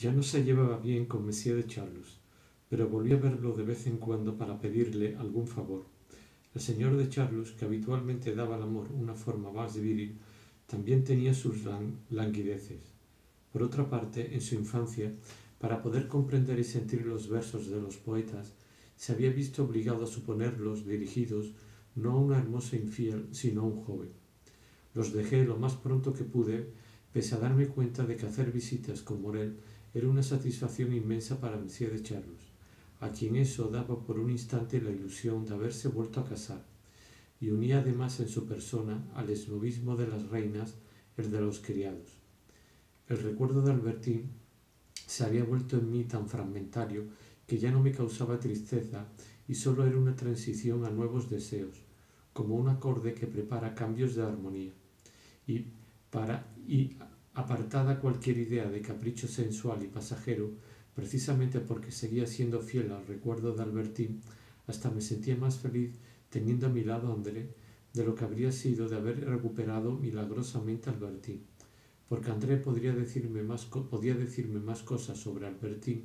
Ya no se llevaba bien con Monsieur de Charlus, pero volvía a verlo de vez en cuando para pedirle algún favor. El señor de Charlus, que habitualmente daba al amor una forma más viril, también tenía sus languideces. Por otra parte, en su infancia, para poder comprender y sentir los versos de los poetas, se había visto obligado a suponerlos dirigidos no a una hermosa infiel, sino a un joven. Los dejé lo más pronto que pude, pese a darme cuenta de que hacer visitas con Morel era una satisfacción inmensa para Monsieur de Charlus, a quien eso daba por un instante la ilusión de haberse vuelto a casar, y unía además en su persona al esnovismo de las reinas el de los criados. El recuerdo de Albertín se había vuelto en mí tan fragmentario que ya no me causaba tristeza y sólo era una transición a nuevos deseos, como un acorde que prepara cambios de armonía. Y apartada cualquier idea de capricho sensual y pasajero, precisamente porque seguía siendo fiel al recuerdo de Albertín, hasta me sentía más feliz teniendo a mi lado a André de lo que habría sido de haber recuperado milagrosamente a Albertín, porque André podía decirme más cosas sobre Albertín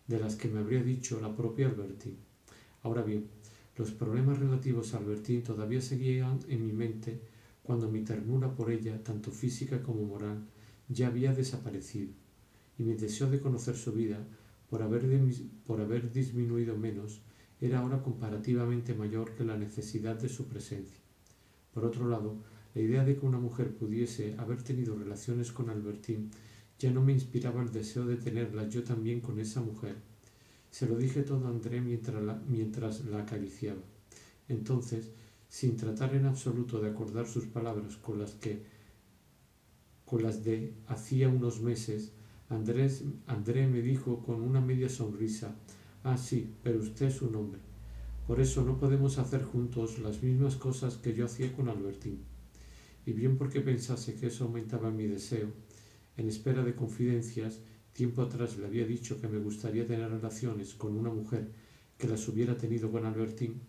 de las que me habría dicho la propia Albertín. Ahora bien, los problemas relativos a Albertín todavía seguían en mi mente cuando mi ternura por ella, tanto física como moral, ya había desaparecido, y mi deseo de conocer su vida, por haber disminuido menos, era ahora comparativamente mayor que la necesidad de su presencia. Por otro lado, la idea de que una mujer pudiese haber tenido relaciones con Albertín ya no me inspiraba el deseo de tenerlas yo también con esa mujer. Se lo dije todo a André mientras la acariciaba. Entonces, sin tratar en absoluto de acordar sus palabras con las de hacía unos meses, André me dijo con una media sonrisa: «Ah, sí, pero usted es un hombre. Por eso no podemos hacer juntos las mismas cosas que yo hacía con Albertín». Y bien porque pensase que eso aumentaba mi deseo, en espera de confidencias, tiempo atrás le había dicho que me gustaría tener relaciones con una mujer que las hubiera tenido con Albertín,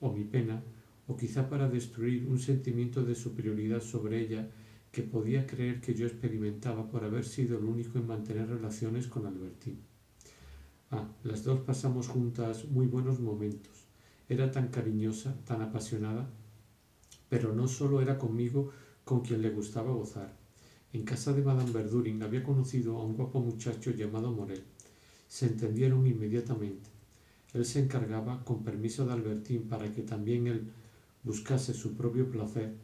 o mi pena, o quizá para destruir un sentimiento de superioridad sobre ella que podía creer que yo experimentaba por haber sido el único en mantener relaciones con Albertín. Las dos pasamos juntas muy buenos momentos. Era tan cariñosa, tan apasionada, pero no solo era conmigo con quien le gustaba gozar. En casa de Madame Verdurin había conocido a un guapo muchacho llamado Morel. Se entendieron inmediatamente. Él se encargaba, con permiso de Albertín, para que también él buscase su propio placer,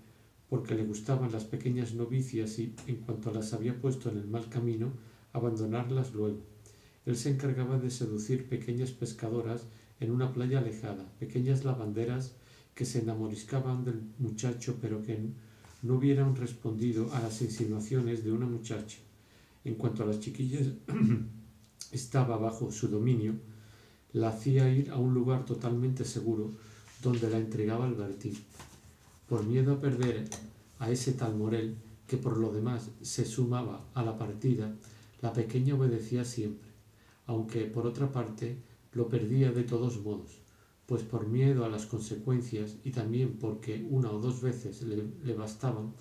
porque le gustaban las pequeñas novicias y, en cuanto las había puesto en el mal camino, abandonarlas luego. Él se encargaba de seducir pequeñas pescadoras en una playa alejada, pequeñas lavanderas que se enamoriscaban del muchacho pero que no hubieran respondido a las insinuaciones de una muchacha. En cuanto a las chiquillas estaba bajo su dominio, la hacía ir a un lugar totalmente seguro donde la entregaba Albertín. Por miedo a perder a ese tal Morel, que por lo demás se sumaba a la partida, la pequeña obedecía siempre, aunque por otra parte lo perdía de todos modos, pues por miedo a las consecuencias y también porque una o dos veces le bastaban,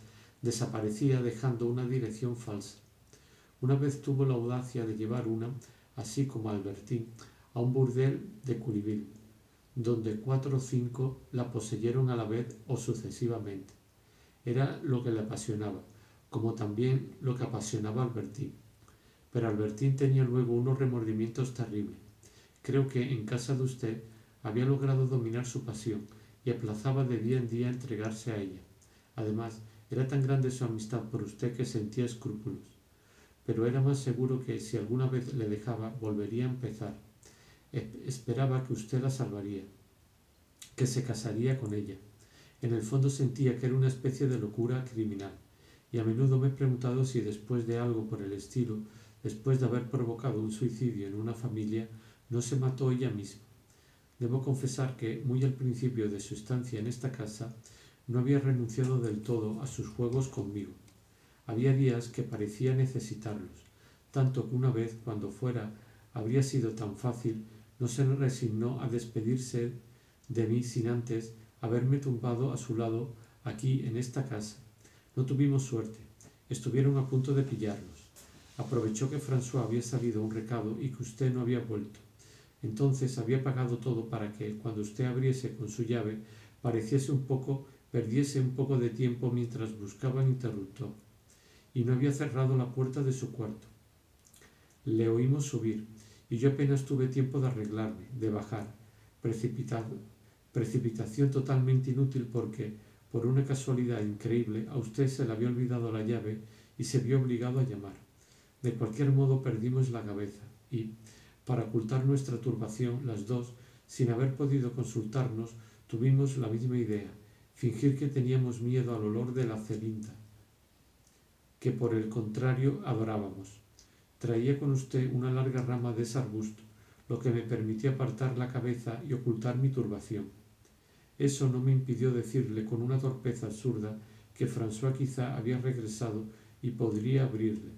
desaparecía dejando una dirección falsa. Una vez tuvo la audacia de llevar una, así como Albertín, a un burdel de Curiville, donde 4 o 5 la poseyeron a la vez o sucesivamente. Era lo que le apasionaba, como también lo que apasionaba a Albertín. Pero Albertín tenía luego unos remordimientos terribles. Creo que en casa de usted había logrado dominar su pasión y aplazaba de día en día entregarse a ella. Además, era tan grande su amistad por usted que sentía escrúpulos. Pero era más seguro que si alguna vez le dejaba, volvería a empezar. Esperaba que usted la salvaría, que se casaría con ella. En el fondo sentía que era una especie de locura criminal, y a menudo me he preguntado si después de algo por el estilo, después de haber provocado un suicidio en una familia, no se mató ella misma. Debo confesar que, muy al principio de su estancia en esta casa, no había renunciado del todo a sus juegos conmigo. Había días que parecía necesitarlos, tanto que una vez, cuando fuera habría sido tan fácil, no se resignó a despedirse de mí sin antes haberme tumbado a su lado aquí en esta casa. No tuvimos suerte. Estuvieron a punto de pillarnos. Aprovechó que François había salido a un recado y que usted no había vuelto. Entonces había pagado todo para que, cuando usted abriese con su llave, perdiese un poco de tiempo mientras buscaba el interruptor. Y no había cerrado la puerta de su cuarto. Le oímos subir, y yo apenas tuve tiempo de arreglarme, de bajar, precipitación totalmente inútil porque, por una casualidad increíble, a usted se le había olvidado la llave y se vio obligado a llamar. De cualquier modo perdimos la cabeza y, para ocultar nuestra turbación, las dos, sin haber podido consultarnos, tuvimos la misma idea, fingir que teníamos miedo al olor de la celinda, que por el contrario adorábamos. Traía con usted una larga rama de ese arbusto, lo que me permitió apartar la cabeza y ocultar mi turbación. Eso no me impidió decirle con una torpeza absurda que François quizá había regresado y podría abrirle,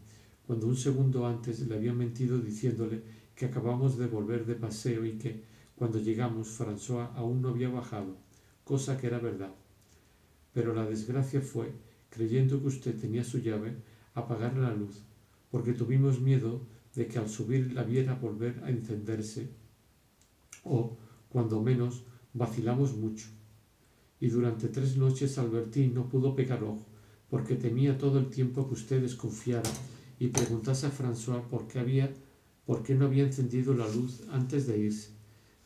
cuando un segundo antes le había mentido diciéndole que acabamos de volver de paseo y que, cuando llegamos, François aún no había bajado, cosa que era verdad. Pero la desgracia fue, creyendo que usted tenía su llave, apagar la luz, porque tuvimos miedo de que al subir la viera volver a encenderse, o, cuando menos, vacilamos mucho. Y durante 3 noches Albertín no pudo pegar ojo, porque temía todo el tiempo que usted desconfiara y preguntase a François por qué no había encendido la luz antes de irse.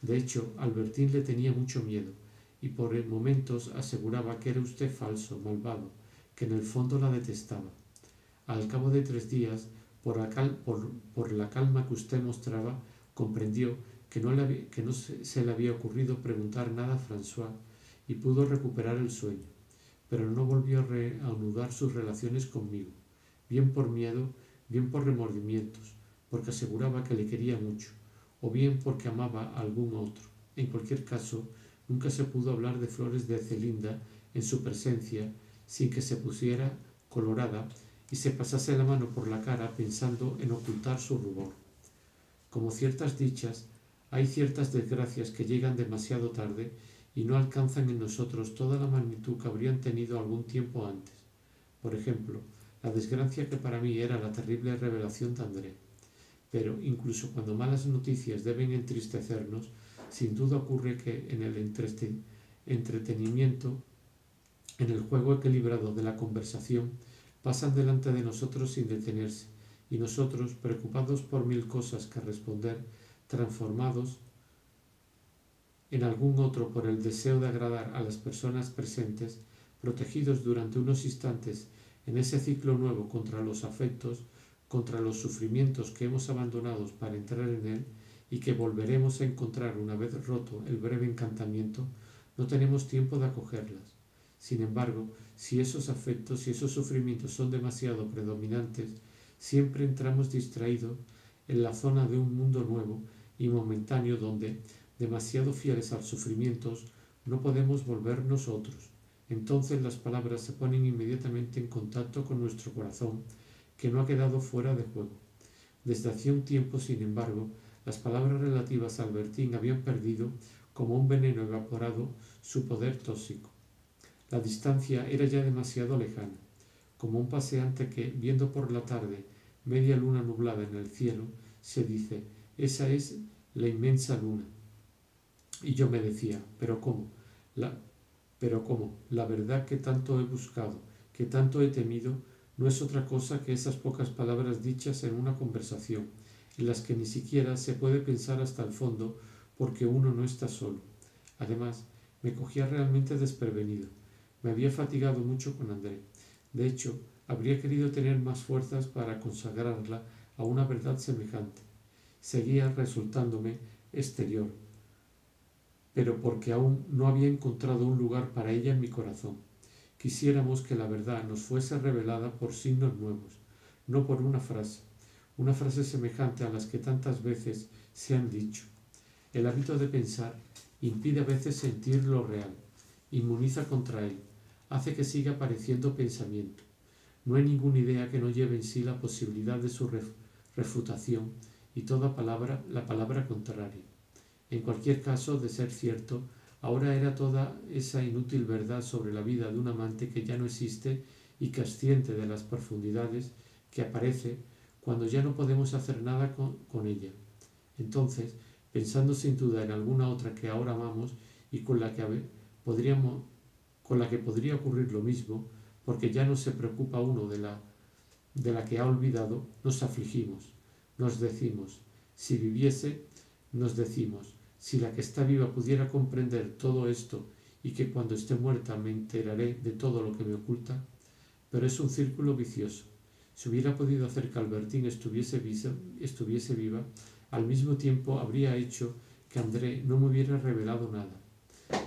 De hecho, Albertín le tenía mucho miedo, y por momentos aseguraba que era usted falso, malvado, que en el fondo la detestaba. Al cabo de 3 días, por la calma que usted mostraba, comprendió que no se le había ocurrido preguntar nada a François y pudo recuperar el sueño, pero no volvió a reanudar sus relaciones conmigo, bien por miedo, bien por remordimientos, porque aseguraba que le quería mucho, o bien porque amaba a algún otro. En cualquier caso, nunca se pudo hablar de flores de Celinda en su presencia sin que se pusiera colorada y se pasase la mano por la cara pensando en ocultar su rubor. Como ciertas dichas, hay ciertas desgracias que llegan demasiado tarde y no alcanzan en nosotros toda la magnitud que habrían tenido algún tiempo antes. Por ejemplo, la desgracia que para mí era la terrible revelación de André. Pero incluso cuando malas noticias deben entristecernos, sin duda ocurre que en el entretenimiento, en el juego equilibrado de la conversación, pasan delante de nosotros sin detenerse, y nosotros, preocupados por 1000 cosas que responder, transformados en algún otro por el deseo de agradar a las personas presentes, protegidos durante unos instantes en ese ciclo nuevo contra los afectos, contra los sufrimientos que hemos abandonado para entrar en él y que volveremos a encontrar una vez roto el breve encantamiento, no tenemos tiempo de acogerlas. Sin embargo, si esos afectos y esos sufrimientos son demasiado predominantes, siempre entramos distraídos en la zona de un mundo nuevo y momentáneo donde, demasiado fieles a los sufrimientos, no podemos volver nosotros. Entonces las palabras se ponen inmediatamente en contacto con nuestro corazón, que no ha quedado fuera de juego. Desde hacía un tiempo, sin embargo, las palabras relativas a Albertín habían perdido, como un veneno evaporado, su poder tóxico. La distancia era ya demasiado lejana, como un paseante que, viendo por la tarde media luna nublada en el cielo, se dice: esa es la inmensa luna. Y yo me decía: pero cómo, la verdad que tanto he buscado, que tanto he temido, no es otra cosa que esas pocas palabras dichas en una conversación, en las que ni siquiera se puede pensar hasta el fondo, porque uno no está solo. Además, me cogía realmente desprevenido. Me había fatigado mucho con André. De hecho, habría querido tener más fuerzas para consagrarla a una verdad semejante. Seguía resultándome exterior, pero porque aún no había encontrado un lugar para ella en mi corazón. Quisiéramos que la verdad nos fuese revelada por signos nuevos, no por una frase semejante a las que tantas veces se han dicho. El hábito de pensar impide a veces sentir lo real, inmuniza contra él, hace que siga pareciendo pensamiento. No hay ninguna idea que no lleve en sí la posibilidad de su refutación y toda palabra la palabra contraria. En cualquier caso, de ser cierto, ahora era toda esa inútil verdad sobre la vida de un amante que ya no existe y que asciende de las profundidades, que aparece cuando ya no podemos hacer nada con ella. Entonces, pensando sin duda en alguna otra que ahora amamos y con la que podría ocurrir lo mismo, porque ya no se preocupa uno de la que ha olvidado, nos afligimos, nos decimos, si viviese, nos decimos, si la que está viva pudiera comprender todo esto y que cuando esté muerta me enteraré de todo lo que me oculta, pero es un círculo vicioso. Si hubiera podido hacer que Albertine estuviese viva, al mismo tiempo habría hecho que André no me hubiera revelado nada.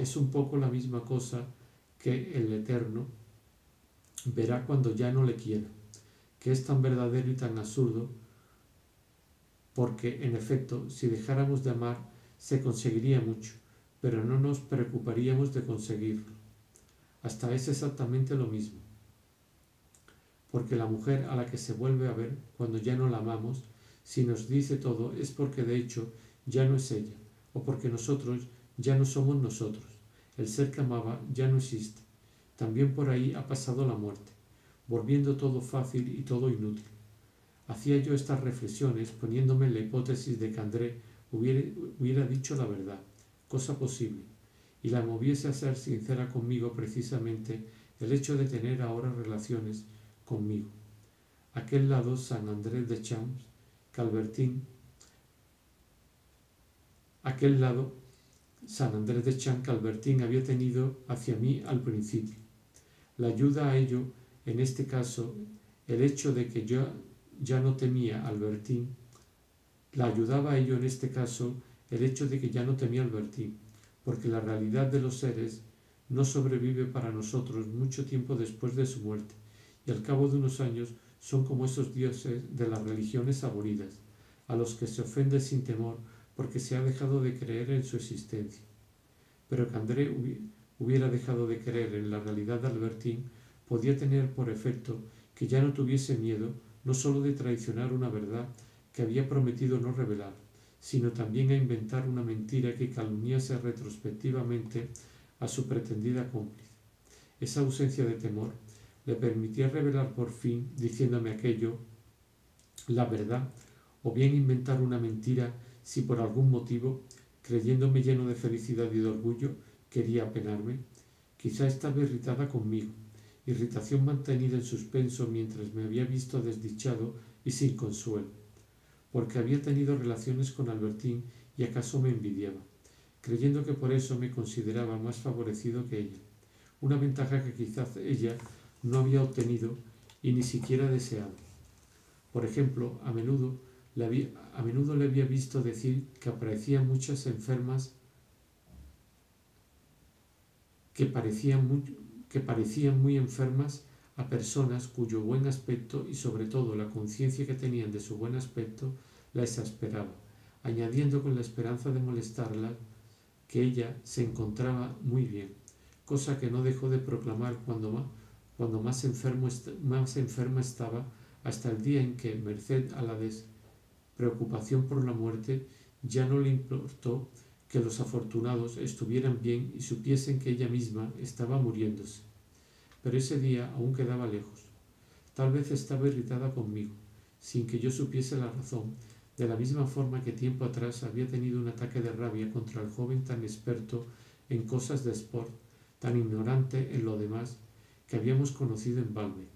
Es un poco la misma cosa que el Eterno verá cuando ya no le quiera, que es tan verdadero y tan absurdo, porque, en efecto, si dejáramos de amar, se conseguiría mucho, pero no nos preocuparíamos de conseguirlo. Hasta es exactamente lo mismo, porque la mujer a la que se vuelve a ver cuando ya no la amamos, si nos dice todo, es porque de hecho ya no es ella, o porque nosotros ya no somos nosotros. El ser que amaba ya no existe. También por ahí ha pasado la muerte, volviendo todo fácil y todo inútil. Hacía yo estas reflexiones poniéndome en la hipótesis de que André hubiera dicho la verdad, cosa posible, y la moviese a ser sincera conmigo precisamente el hecho de tener ahora relaciones conmigo. Aquel lado San Andrés de Champs, Calvertín, aquel lado San Andrés de Champs que Albertín había tenido hacia mí al principio. La ayuda a ello, en este caso, el hecho de que yo ya no temía a Albertín, la ayudaba a ello en este caso el hecho de que ya no temía a Albertín, porque la realidad de los seres no sobrevive para nosotros mucho tiempo después de su muerte, y al cabo de unos años son como esos dioses de las religiones abolidas, a los que se ofende sin temor porque se ha dejado de creer en su existencia. Pero que André hubiera dejado de creer en la realidad de Albertín podía tener por efecto que ya no tuviese miedo no sólo de traicionar una verdad que había prometido no revelar, sino también a inventar una mentira que calumniase retrospectivamente a su pretendida cómplice. Esa ausencia de temor le permitía revelar por fin, diciéndome aquello, la verdad, o bien inventar una mentira si por algún motivo, creyéndome lleno de felicidad y de orgullo, quería apenarme. Quizá estaba irritada conmigo, irritación mantenida en suspenso mientras me había visto desdichado y sin consuelo, porque había tenido relaciones con Albertín y acaso me envidiaba, creyendo que por eso me consideraba más favorecido que ella, una ventaja que quizás ella no había obtenido y ni siquiera deseado. Por ejemplo, a menudo le había visto decir que aparecían muchas enfermas que parecían muy enfermas a personas cuyo buen aspecto y sobre todo la conciencia que tenían de su buen aspecto la exasperaba, añadiendo con la esperanza de molestarla que ella se encontraba muy bien, cosa que no dejó de proclamar cuando más enferma estaba, hasta el día en que, merced a la despreocupación por la muerte, ya no le importó que los afortunados estuvieran bien y supiesen que ella misma estaba muriéndose. Pero ese día aún quedaba lejos. Tal vez estaba irritada conmigo, sin que yo supiese la razón, de la misma forma que tiempo atrás había tenido un ataque de rabia contra el joven tan experto en cosas de sport, tan ignorante en lo demás, que habíamos conocido en Balbec,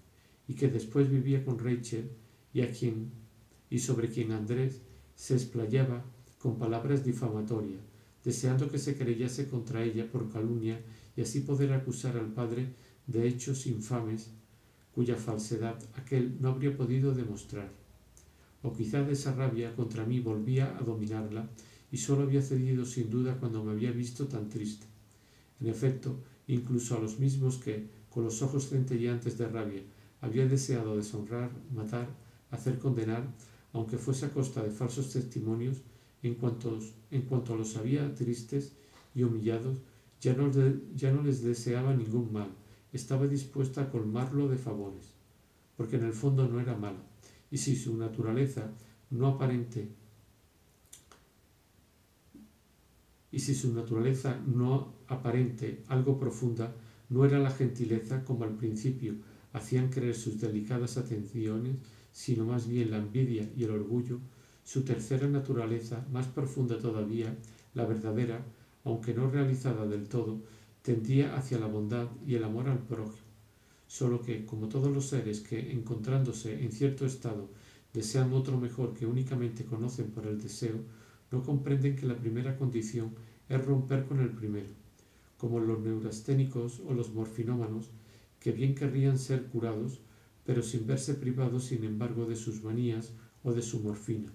y que después vivía con Rachel y sobre quien Andrés se explayaba con palabras difamatorias, deseando que se creyese contra ella por calumnia y así poder acusar al padre de hechos infames cuya falsedad aquel no habría podido demostrar. O quizá de esa rabia contra mí volvía a dominarla y solo había cedido sin duda cuando me había visto tan triste. En efecto, incluso a los mismos que, con los ojos centelleantes de rabia, había deseado deshonrar, matar, hacer condenar, aunque fuese a costa de falsos testimonios, en cuanto los había tristes y humillados, ya no les deseaba ningún mal, estaba dispuesta a colmarlo de favores, porque en el fondo no era mala, y si su naturaleza no aparente algo profunda, no era la gentileza como al principio hacían creer sus delicadas atenciones, sino más bien la envidia y el orgullo, su tercera naturaleza, más profunda todavía, la verdadera, aunque no realizada del todo, tendía hacia la bondad y el amor al prójimo. Solo que, como todos los seres que, encontrándose en cierto estado, desean otro mejor que únicamente conocen por el deseo, no comprenden que la primera condición es romper con el primero, como los neurasténicos o los morfinómanos, que bien querrían ser curados, pero sin verse privados, sin embargo, de sus manías o de su morfina,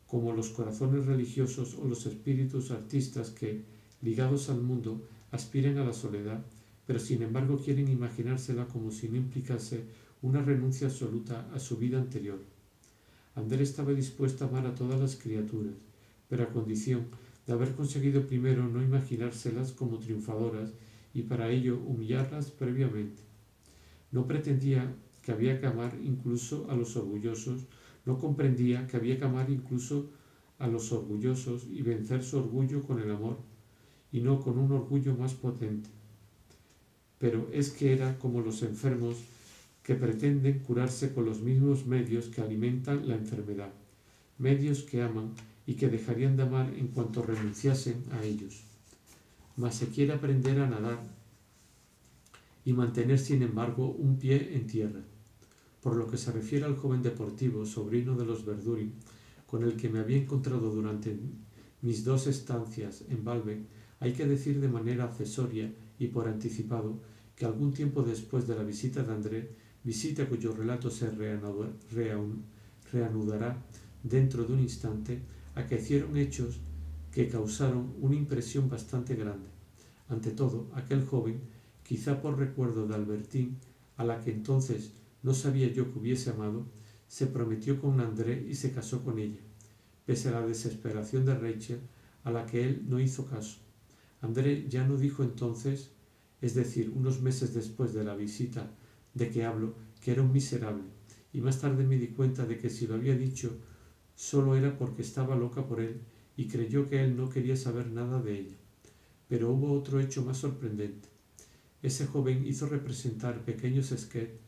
como los corazones religiosos o los espíritus artistas que, ligados al mundo, aspiran a la soledad, pero sin embargo quieren imaginársela como si no implicase una renuncia absoluta a su vida anterior. André estaba dispuesto a amar a todas las criaturas, pero a condición de haber conseguido primero no imaginárselas como triunfadoras y para ello humillarlas previamente. No pretendía que había que amar incluso a los orgullosos, no comprendía que había que amar incluso a los orgullosos y vencer su orgullo con el amor, y no con un orgullo más potente. Pero es que era como los enfermos que pretenden curarse con los mismos medios que alimentan la enfermedad, medios que aman y que dejarían de amar en cuanto renunciasen a ellos. Mas se quiere aprender a nadar y mantener sin embargo un pie en tierra. Por lo que se refiere al joven deportivo, sobrino de los Verduri, con el que me había encontrado durante mis 2 estancias en Baalbek, hay que decir de manera accesoria y por anticipado que algún tiempo después de la visita de André, visita cuyo relato se reanudará dentro de un instante, acaecieron hechos que causaron una impresión bastante grande. Ante todo, aquel joven, quizá por recuerdo de Albertín, a la que entonces no sabía yo que hubiese amado, se prometió con André y se casó con ella, pese a la desesperación de Rachel, a la que él no hizo caso. André ya no dijo entonces, es decir, unos meses después de la visita de que hablo, que era un miserable, y más tarde me di cuenta de que si lo había dicho solo era porque estaba loca por él y creyó que él no quería saber nada de ella. Pero hubo otro hecho más sorprendente. Ese joven hizo representar pequeños sketches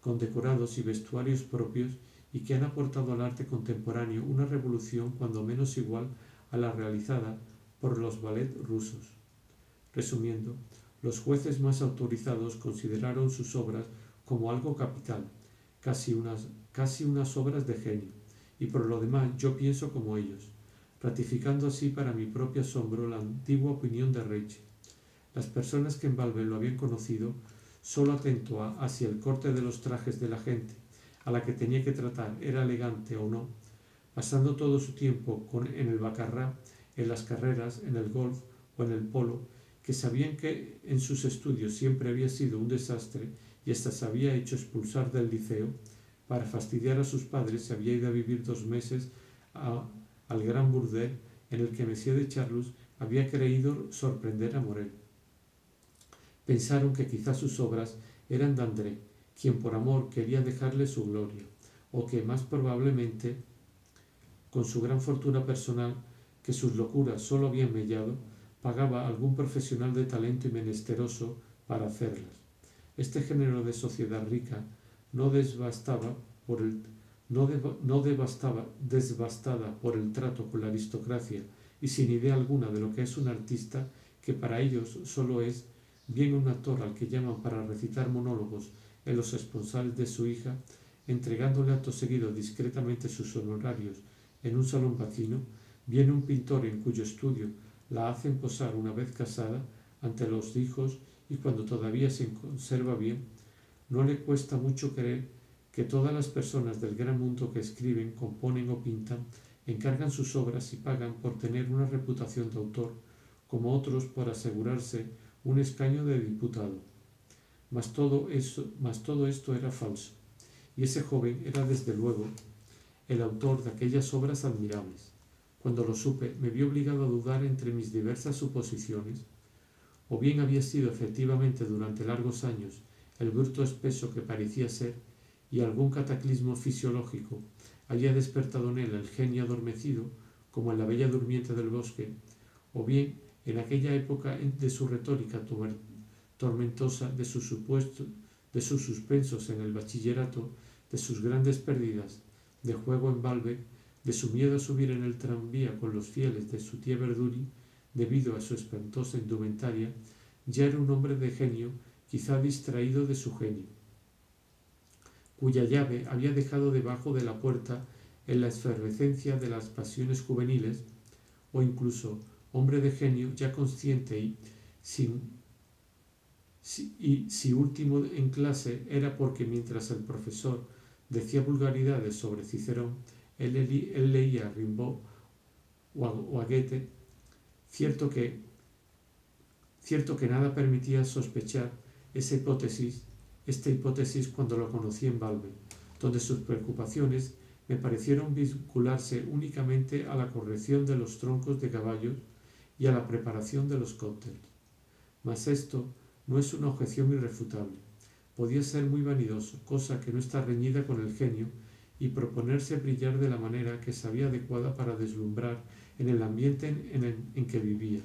con decorados y vestuarios propios y que han aportado al arte contemporáneo una revolución cuando menos igual a la realizada por los ballets rusos. Resumiendo, los jueces más autorizados consideraron sus obras como algo capital, casi unas obras de genio, y por lo demás yo pienso como ellos, ratificando así para mi propio asombro la antigua opinión de Rachel. Las personas que en Baalbek lo habían conocido solo atento hacia el corte de los trajes de la gente a la que tenía que tratar, era elegante o no, pasando todo su tiempo en el baccarrá, en las carreras, en el golf o en el polo, que sabían que en sus estudios siempre había sido un desastre y hasta se había hecho expulsar del liceo, para fastidiar a sus padres se había ido a vivir 2 meses al gran burdel en el que Monsieur de Charlus había creído sorprender a Morel. Pensaron que quizás sus obras eran de André, quien por amor quería dejarle su gloria, o que más probablemente, con su gran fortuna personal, que sus locuras solo habían mellado, pagaba a algún profesional de talento y menesteroso para hacerlas. Este género de sociedad rica, desbastada por el trato con la aristocracia y sin idea alguna de lo que es un artista, que para ellos solo es bien un actor al que llaman para recitar monólogos en los esponsales de su hija, entregándole acto seguido discretamente sus honorarios en un salón vecino, viene un pintor en cuyo estudio la hacen posar una vez casada ante los hijos y cuando todavía se conserva bien, no le cuesta mucho creer que todas las personas del gran mundo que escriben, componen o pintan encargan sus obras y pagan por tener una reputación de autor, como otros por asegurarse un escaño de diputado. Mas todo esto era falso, y ese joven era desde luego el autor de aquellas obras admirables. Cuando lo supe, me vi obligado a dudar entre mis diversas suposiciones. O bien había sido efectivamente durante largos años el bruto espeso que parecía ser, y algún cataclismo fisiológico había despertado en él el genio adormecido, como en la bella durmiente del bosque, o bien en aquella época de su retórica tormentosa, de sus suspensos en el bachillerato, de sus grandes pérdidas de juego en Baalbek, de su miedo a subir en el tranvía con los fieles de su tía Verduri debido a su espantosa indumentaria, ya era un hombre de genio, quizá distraído de su genio, cuya llave había dejado debajo de la puerta en la efervescencia de las pasiones juveniles, o incluso hombre de genio ya consciente y si último en clase era porque mientras el profesor decía vulgaridades sobre Cicerón, él leía a Rimbaud o a Goethe, cierto que nada permitía sospechar esta hipótesis cuando lo conocí en Baalbek, donde sus preocupaciones me parecieron vincularse únicamente a la corrección de los troncos de caballos y a la preparación de los cócteles. Mas esto no es una objeción irrefutable. Podía ser muy vanidoso, cosa que no está reñida con el genio, y proponerse brillar de la manera que sabía adecuada para deslumbrar en el ambiente en que vivía,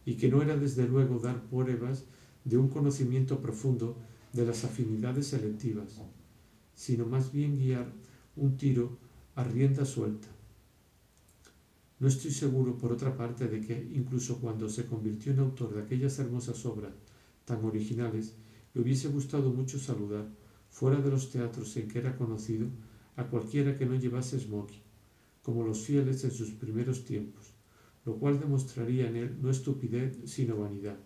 y que no era desde luego dar pruebas de un conocimiento profundo de las afinidades selectivas, sino más bien guiar un tiro a rienda suelta. No estoy seguro, por otra parte, de que, incluso cuando se convirtió en autor de aquellas hermosas obras tan originales, le hubiese gustado mucho saludar, fuera de los teatros en que era conocido, a cualquiera que no llevase smoking, como los fieles en sus primeros tiempos, lo cual demostraría en él no estupidez sino vanidad,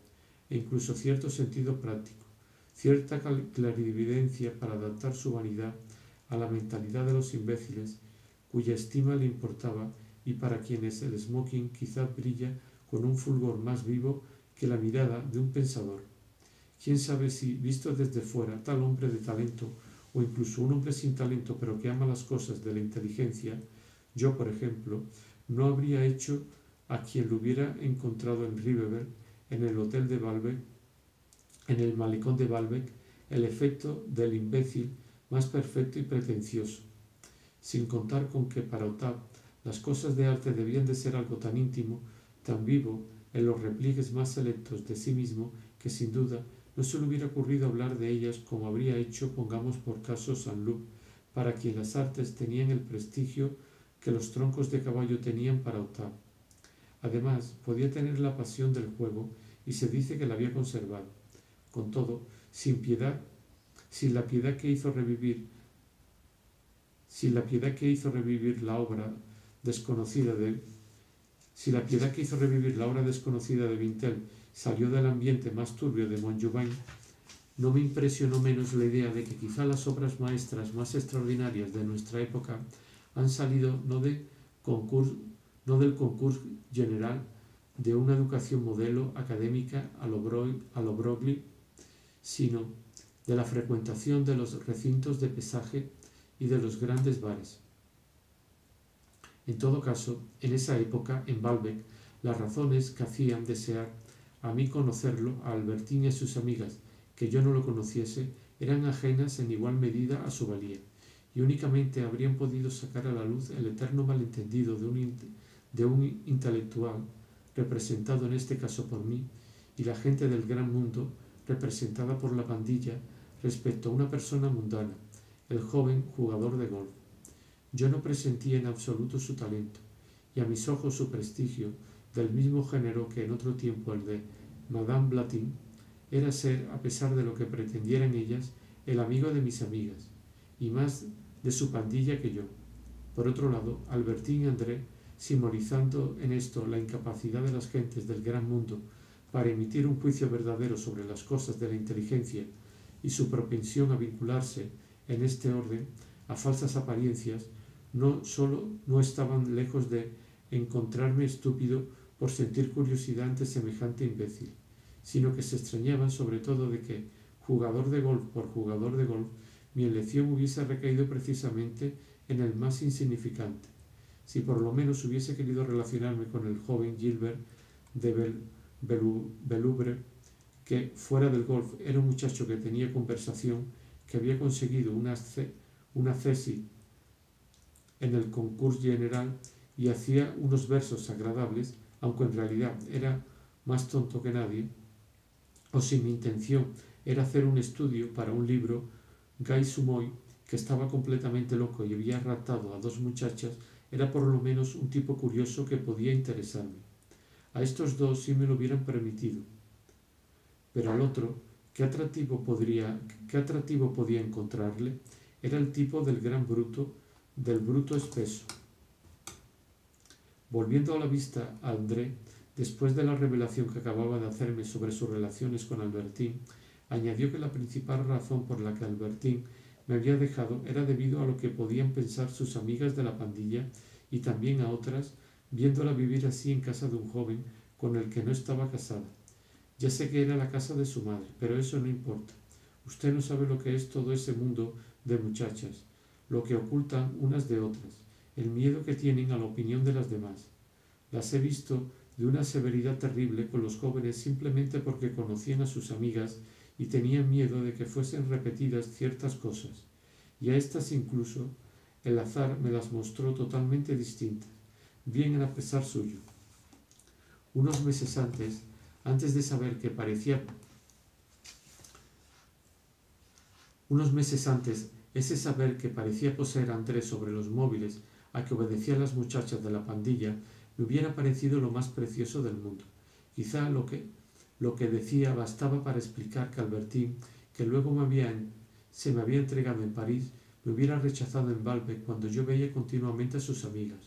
e incluso cierto sentido práctico, cierta clarividencia para adaptar su vanidad a la mentalidad de los imbéciles, cuya estima le importaba y para quienes el smoking quizá brilla con un fulgor más vivo que la mirada de un pensador. Quién sabe si, visto desde fuera, tal hombre de talento, o incluso un hombre sin talento pero que ama las cosas de la inteligencia, yo por ejemplo, no habría hecho a quien lo hubiera encontrado en Riverberg, en el hotel de Baalbek, en el malecón de Baalbek, el efecto del imbécil más perfecto y pretencioso, sin contar con que para Otap las cosas de arte debían de ser algo tan íntimo, tan vivo, en los repliegues más selectos de sí mismo, que sin duda no se le hubiera ocurrido hablar de ellas como habría hecho, pongamos por caso, Saint-Loup, para quien las artes tenían el prestigio que los troncos de caballo tenían para Otap. Además, podía tener la pasión del juego, y se dice que la había conservado. Con todo, sin la piedad que hizo revivir la obra desconocida de Vintel salió del ambiente más turbio de Montjubain, no me impresionó menos la idea de que quizá las obras maestras más extraordinarias de nuestra época han salido no del concurso general de una educación modelo académica a lo Broglie, sino de la frecuentación de los recintos de pesaje y de los grandes bares. En todo caso, en esa época, en Baalbek, las razones que hacían desear a mí conocerlo, a Albertín y a sus amigas, que yo no lo conociese, eran ajenas en igual medida a su valía, y únicamente habrían podido sacar a la luz el eterno malentendido de un intelectual, representado en este caso por mí, y la gente del gran mundo, representada por la pandilla, respecto a una persona mundana, el joven jugador de golf. Yo no presentía en absoluto su talento, y a mis ojos su prestigio, del mismo género que en otro tiempo el de Madame Blatin, era ser, a pesar de lo que pretendieran ellas, el amigo de mis amigas, y más de su pandilla que yo. Por otro lado, Albertín y André, simbolizando en esto la incapacidad de las gentes del gran mundo para emitir un juicio verdadero sobre las cosas de la inteligencia y su propensión a vincularse en este orden a falsas apariencias, no sólo no estaban lejos de encontrarme estúpido por sentir curiosidad ante semejante imbécil, sino que se extrañaban sobre todo de que, jugador de golf por jugador de golf, mi elección hubiese recaído precisamente en el más insignificante. Si por lo menos hubiese querido relacionarme con el joven Gilbert de Beloubre, que fuera del golf era un muchacho que tenía conversación, que había conseguido una tesis en el concurso general y hacía unos versos agradables, aunque en realidad era más tonto que nadie, o si mi intención era hacer un estudio para un libro, Guy Sumoy, que estaba completamente loco y había raptado a 2 muchachas, era por lo menos un tipo curioso que podía interesarme. A estos 2 sí me lo hubieran permitido, pero al otro, ¿qué atractivo podía encontrarle? Era el tipo del bruto espeso. Volviendo a la vista a André, después de la revelación que acababa de hacerme sobre sus relaciones con Albertín, añadió que la principal razón por la que Albertín me había dejado era debido a lo que podían pensar sus amigas de la pandilla y también a otras, viéndola vivir así en casa de un joven con el que no estaba casada. Ya sé que era la casa de su madre, pero eso no importa. Usted no sabe lo que es todo ese mundo de muchachas, lo que ocultan unas de otras, el miedo que tienen a la opinión de las demás. Las he visto de una severidad terrible con los jóvenes simplemente porque conocían a sus amigas y tenían miedo de que fuesen repetidas ciertas cosas, y a estas incluso el azar me las mostró totalmente distintas, bien a pesar suyo. Unos meses antes de saber que parecía... Unos meses antes, ese saber que parecía poseer a Andrés sobre los móviles a que obedecían las muchachas de la pandilla me hubiera parecido lo más precioso del mundo. Quizá lo que decía bastaba para explicar que Albertín, que luego se me había entregado en París, me hubiera rechazado en Balbec cuando yo veía continuamente a sus amigas,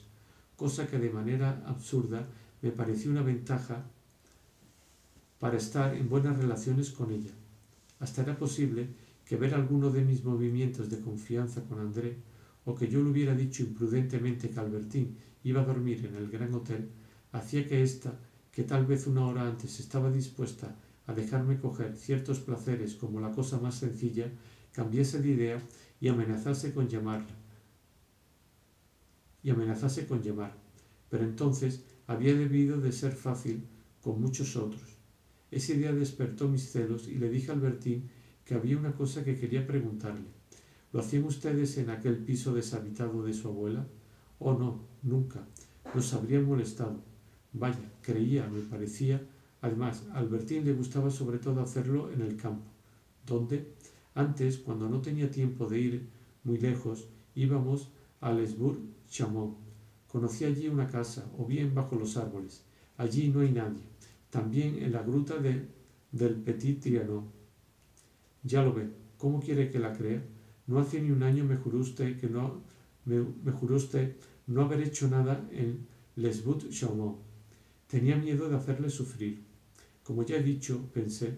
cosa que de manera absurda me pareció una ventaja para estar en buenas relaciones con ella. Hasta era posible que ver alguno de mis movimientos de confianza con André, o que yo le hubiera dicho imprudentemente que Albertín iba a dormir en el gran hotel, hacía que ésta, que tal vez una hora antes estaba dispuesta a dejarme coger ciertos placeres como la cosa más sencilla, cambiase de idea y amenazase con llamar. Pero entonces había debido de ser fácil con muchos otros. Esa idea despertó mis celos y le dije a Albertín que había una cosa que quería preguntarle. ¿Lo hacían ustedes en aquel piso deshabitado de su abuela? Oh, no, nunca. Nos habrían molestado. Vaya, me parecía. Además, a Albertín le gustaba sobre todo hacerlo en el campo, donde, antes, cuando no tenía tiempo de ir muy lejos, íbamos a Les Bourgs-Chaumont. Conocí allí una casa, o bien bajo los árboles. Allí no hay nadie. También en la gruta del Petit Trianon. Ya lo ve. ¿Cómo quiere que la crea? No hace ni un año me juró usted no haber hecho nada en Les Bourgs-Chaumont. Tenía miedo de hacerle sufrir. Como ya he dicho, pensé,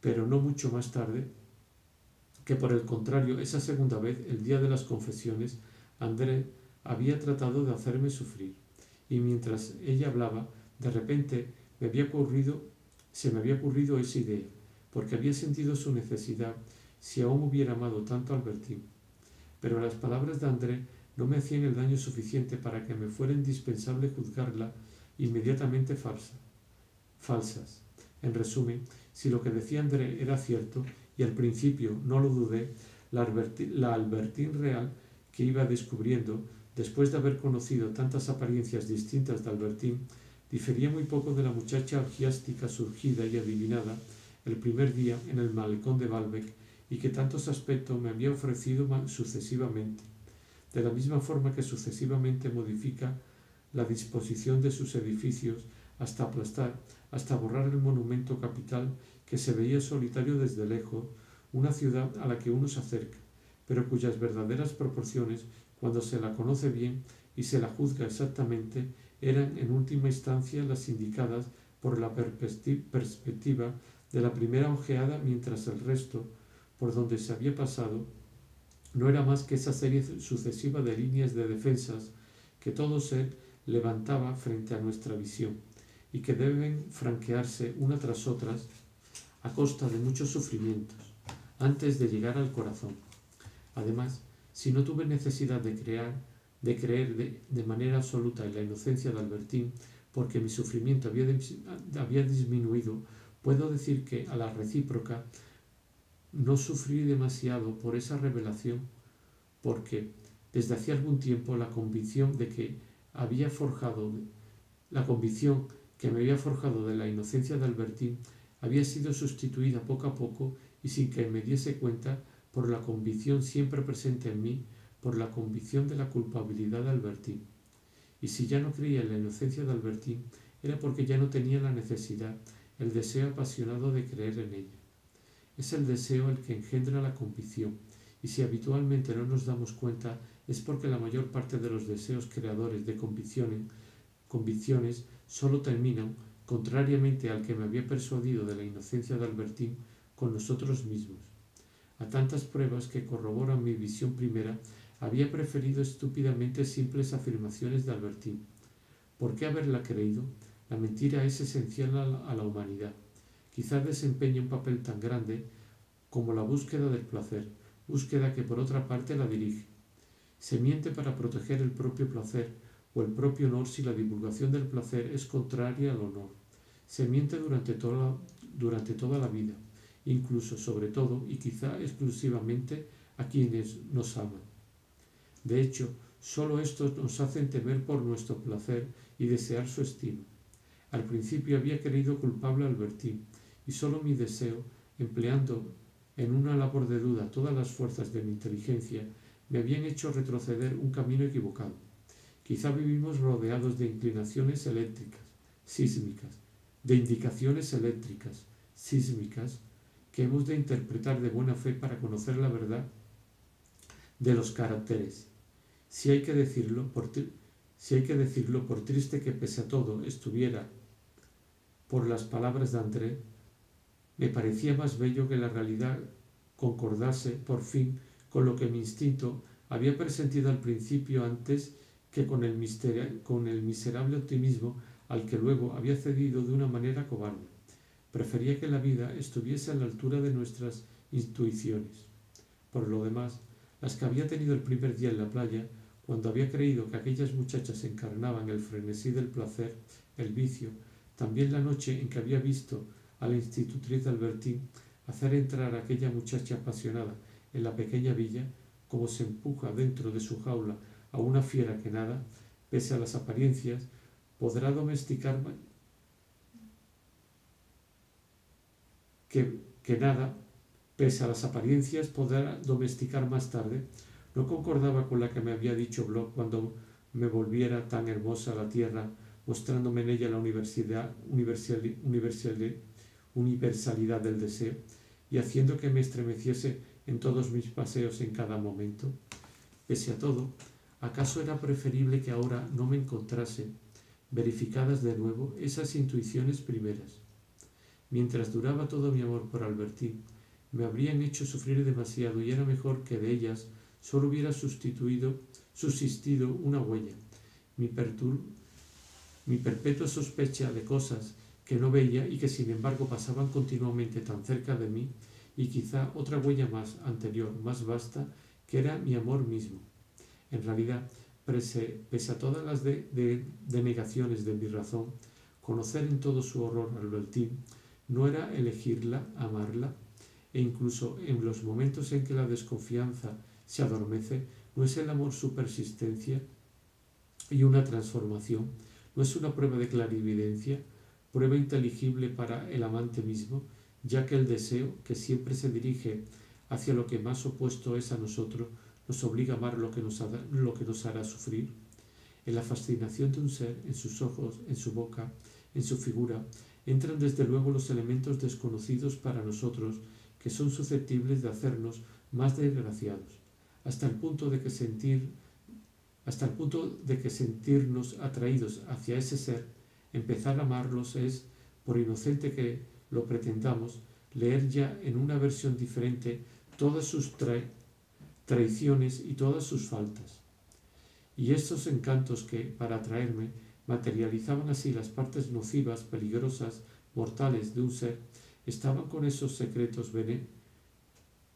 pero no mucho más tarde, que por el contrario, esa segunda vez, el día de las confesiones, André había tratado de hacerme sufrir. Y mientras ella hablaba, de repente se me había ocurrido esa idea, porque había sentido su necesidad si aún hubiera amado tanto a Albertín. Pero las palabras de André no me hacían el daño suficiente para que me fuera indispensable juzgarla inmediatamente falsas. En resumen, si lo que decía André era cierto, y al principio no lo dudé, la Albertín real que iba descubriendo, después de haber conocido tantas apariencias distintas de Albertín, difería muy poco de la muchacha orgiástica surgida y adivinada el primer día en el malecón de Balbec y que tantos aspectos me había ofrecido sucesivamente, de la misma forma que sucesivamente modifica la disposición de sus edificios hasta aplastar, hasta borrar el monumento capital que se veía solitario desde lejos, una ciudad a la que uno se acerca, pero cuyas verdaderas proporciones, cuando se la conoce bien y se la juzga exactamente, eran en última instancia las indicadas por la perspectiva de la primera ojeada, mientras el resto, por donde se había pasado, no era más que esa serie sucesiva de líneas de defensas que todo ser levantaba frente a nuestra visión y que deben franquearse una tras otras a costa de muchos sufrimientos antes de llegar al corazón. Además, si no tuve necesidad de creer de manera absoluta en la inocencia de Albertín, porque mi sufrimiento había disminuido, puedo decir que, a la recíproca, no sufrí demasiado por esa revelación, porque desde hacía algún tiempo la convicción que me había forjado de la inocencia de Albertín había sido sustituida poco a poco y sin que me diese cuenta por la convicción siempre presente en mí, por la convicción de la culpabilidad de Albertín. Y si ya no creía en la inocencia de Albertín, era porque ya no tenía la necesidad, el deseo apasionado de creer en ella. Es el deseo el que engendra la convicción, y si habitualmente no nos damos cuenta, es porque la mayor parte de los deseos creadores de convicciones solo terminan, contrariamente al que me había persuadido de la inocencia de Albertín, con nosotros mismos. A tantas pruebas que corroboran mi visión primera, había preferido estúpidamente simples afirmaciones de Albertín. ¿Por qué haberla creído? La mentira es esencial a la humanidad. Quizás desempeñe un papel tan grande como la búsqueda del placer, búsqueda que por otra parte la dirige. Se miente para proteger el propio placer o el propio honor si la divulgación del placer es contraria al honor. Se miente durante toda la vida, incluso, sobre todo y quizá exclusivamente a quienes nos aman. De hecho, solo estos nos hacen temer por nuestro placer y desear su estima. Al principio había creído culpable a Albertín, y solo mi deseo, empleando en una labor de duda todas las fuerzas de mi inteligencia, me habían hecho retroceder un camino equivocado. Quizá vivimos rodeados de inclinaciones eléctricas, sísmicas, de indicaciones eléctricas, sísmicas, que hemos de interpretar de buena fe para conocer la verdad de los caracteres. Si hay que decirlo, por triste que pese a todo estuviera por las palabras de André, me parecía más bello que la realidad concordase, por fin, con lo que mi instinto había presentido al principio antes que con el miserable optimismo al que luego había cedido de una manera cobarde. Prefería que la vida estuviese a la altura de nuestras intuiciones. Por lo demás, las que había tenido el primer día en la playa, cuando había creído que aquellas muchachas encarnaban el frenesí del placer, el vicio, también la noche en que había visto a la institutriz Albertín hacer entrar a aquella muchacha apasionada en la pequeña villa, como se empuja dentro de su jaula a una fiera que nada, pese a las apariencias, podrá domesticar que nada, pese a las apariencias, podrá domesticar más tarde, no concordaba con la que me había dicho Bloch cuando me volviera tan hermosa la tierra, mostrándome en ella la universalidad del deseo y haciendo que me estremeciese en todos mis paseos en cada momento. Pese a todo, ¿acaso era preferible que ahora no me encontrase verificadas de nuevo esas intuiciones primeras? Mientras duraba todo mi amor por Albertín, me habrían hecho sufrir demasiado y era mejor que de ellas solo hubiera subsistido una huella, mi perpetua sospecha de cosas que no veía y que sin embargo pasaban continuamente tan cerca de mí, y quizá otra huella más anterior, más vasta, que era mi amor mismo. En realidad, pese a todas las denegaciones de mi razón, conocer en todo su horror a Albertín no era elegirla, amarla, e incluso en los momentos en que la desconfianza se adormece, no es el amor su persistencia y una transformación, no es una prueba de clarividencia, prueba inteligible para el amante mismo, ya que el deseo, que siempre se dirige hacia lo que más opuesto es a nosotros, nos obliga a amar lo que nos hará sufrir. En la fascinación de un ser, en sus ojos, en su boca, en su figura, entran desde luego los elementos desconocidos para nosotros que son susceptibles de hacernos más desgraciados, hasta el punto de que sentirnos atraídos hacia ese ser, empezar a amarlos es, por inocente que lo pretendamos, leer ya en una versión diferente todas sus traiciones y todas sus faltas. Y estos encantos que, para atraerme, materializaban así las partes nocivas, peligrosas, mortales de un ser, estaban con esos secretos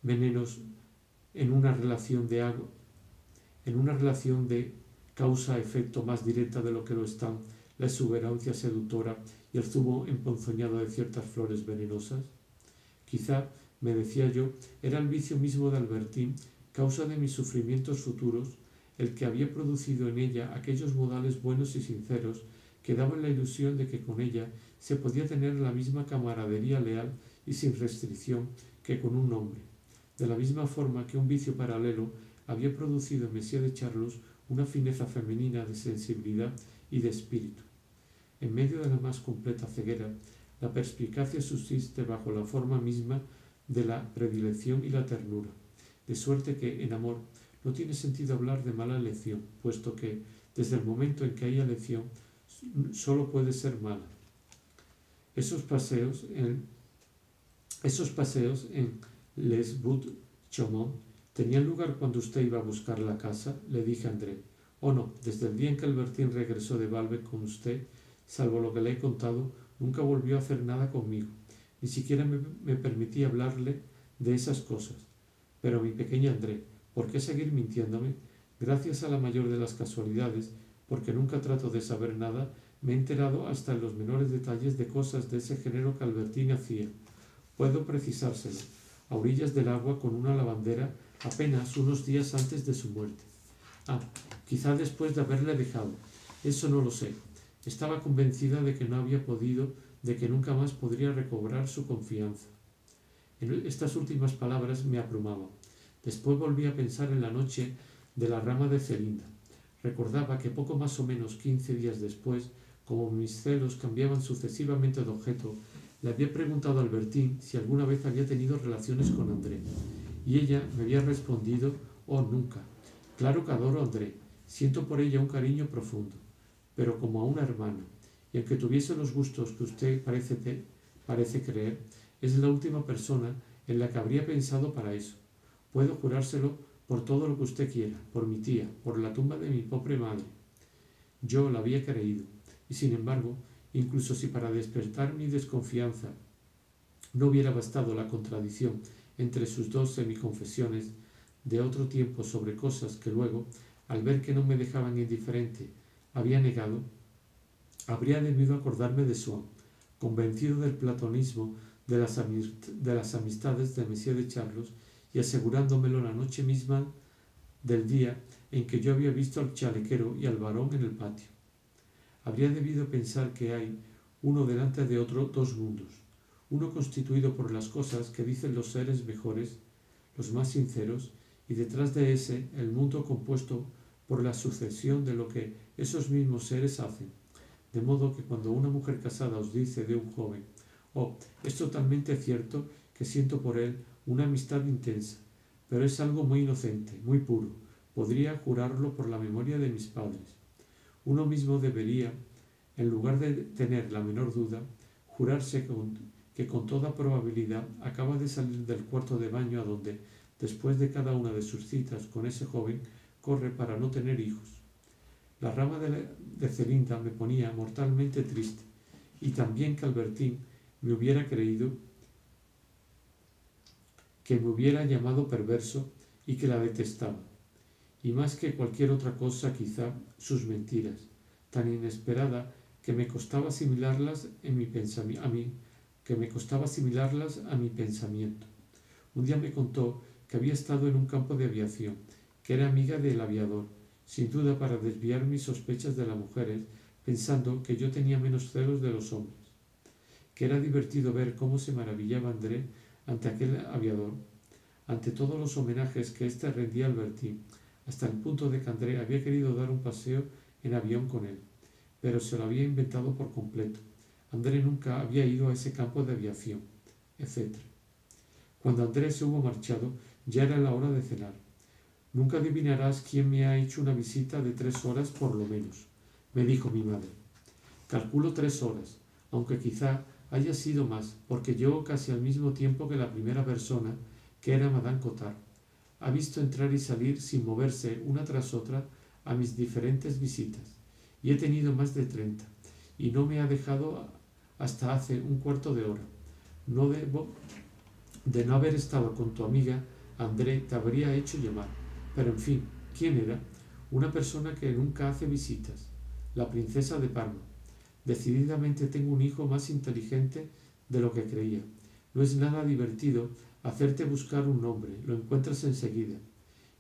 venenos en una relación de causa-efecto más directa de lo que lo están la exuberancia seductora y el zumo emponzoñado de ciertas flores venenosas. Quizá, me decía yo, era el vicio mismo de Albertín, causa de mis sufrimientos futuros, el que había producido en ella aquellos modales buenos y sinceros que daban la ilusión de que con ella se podía tener la misma camaradería leal y sin restricción que con un hombre. de la misma forma que un vicio paralelo había producido en Monsieur de Charlus una fineza femenina de sensibilidad y de espíritu. En medio de la más completa ceguera, la perspicacia subsiste bajo la forma misma de la predilección y la ternura, de suerte que, en amor, no tiene sentido hablar de mala elección, puesto que, desde el momento en que hay elección, solo puede ser mala. Esos paseos en Les Buttes-Chaumont tenían lugar cuando usted iba a buscar la casa, le dije a André. Oh no, desde el día en que Albertín regresó de Balbec con usted, salvo lo que le he contado, nunca volvió a hacer nada conmigo. Ni siquiera me permití hablarle de esas cosas. Pero mi pequeña André, ¿por qué seguir mintiéndome? Gracias a la mayor de las casualidades, porque nunca trato de saber nada, me he enterado hasta en los menores detalles de cosas de ese género que Albertín hacía. Puedo precisárselo. A orillas del agua con una lavandera apenas unos días antes de su muerte. Quizá después de haberle dejado. Eso no lo sé. Estaba convencida de que no había podido, de que nunca más podría recobrar su confianza. Estas últimas palabras me abrumaban. Después volví a pensar en la noche de la rama de Celinda. Recordaba que poco más o menos 15 días después, como mis celos cambiaban sucesivamente de objeto, le había preguntado a Albertín si alguna vez había tenido relaciones con André. Y ella me había respondido, oh, nunca. Claro que adoro a André. Siento por ella un cariño profundo, pero como a una hermana. Y aunque tuviese los gustos que usted parece creer, es la última persona en la que habría pensado para eso. Puedo jurárselo por todo lo que usted quiera, por mi tía, por la tumba de mi pobre madre. Yo la había creído, y sin embargo, incluso si para despertar mi desconfianza no hubiera bastado la contradicción entre sus dos semiconfesiones de otro tiempo sobre cosas que luego, al ver que no me dejaban indiferente, había negado, habría debido acordarme de Swann, convencido del platonismo de las amistades de Monsieur de Charlus y asegurándomelo la noche misma del día en que yo había visto al chalequero y al varón en el patio. Habría debido pensar que hay, uno delante de otro, dos mundos, uno constituido por las cosas que dicen los seres mejores, los más sinceros, y detrás de ese el mundo compuesto por la sucesión de lo que esos mismos seres hacen. De modo que cuando una mujer casada os dice de un joven, oh, es totalmente cierto que siento por él una amistad intensa, pero es algo muy inocente, muy puro, podría jurarlo por la memoria de mis padres. Uno mismo debería, en lugar de tener la menor duda, jurarse que con toda probabilidad acaba de salir del cuarto de baño a donde, después de cada una de sus citas con ese joven, corre para no tener hijos. La rama de Celinda me ponía mortalmente triste, y también que Albertín me hubiera creído, que me hubiera llamado perverso y que la detestaba. Y más que cualquier otra cosa, quizá, sus mentiras, tan inesperada que me costaba asimilarlas a mi pensamiento. Un día me contó que había estado en un campo de aviación, que era amiga del aviador, sin duda para desviar mis sospechas de las mujeres, pensando que yo tenía menos celos de los hombres. Que era divertido ver cómo se maravillaba André ante aquel aviador, ante todos los homenajes que éste rendía a Albertín, hasta el punto de que André había querido dar un paseo en avión con él, pero se lo había inventado por completo. André nunca había ido a ese campo de aviación, etc. Cuando André se hubo marchado, ya era la hora de cenar. Nunca adivinarás quién me ha hecho una visita de 3 horas por lo menos, me dijo mi madre. Calculo 3 horas, aunque quizá haya sido más, porque llegó casi al mismo tiempo que la primera persona, que era Madame Cottard. Ha visto entrar y salir sin moverse una tras otra a mis diferentes visitas, y he tenido más de 30, y no me ha dejado hasta hace un cuarto de hora. De no haber estado con tu amiga, André te habría hecho llamar. Pero en fin, ¿quién era? Una persona que nunca hace visitas, la princesa de Parma. Decididamente tengo un hijo más inteligente de lo que creía. No es nada divertido hacerte buscar un nombre, lo encuentras enseguida.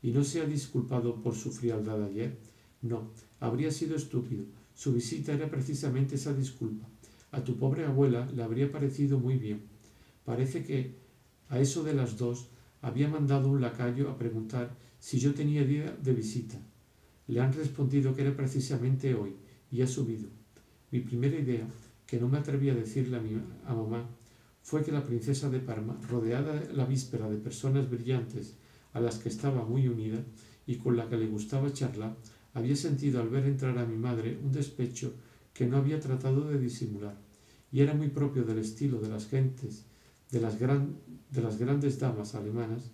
¿Y no se ha disculpado por su frialdad ayer? No, habría sido estúpido. Su visita era precisamente esa disculpa. A tu pobre abuela le habría parecido muy bien. Parece que a eso de las 2 había mandado un lacayo a preguntar si yo tenía día de visita. Le han respondido que era precisamente hoy y ha subido. Mi primera idea, que no me atreví a decirle a mamá, fue que la princesa de Parma, rodeada la víspera de personas brillantes a las que estaba muy unida y con la que le gustaba charlar, había sentido al ver entrar a mi madre un despecho que no había tratado de disimular, y era muy propio del estilo de las gentes, de las grandes damas alemanas,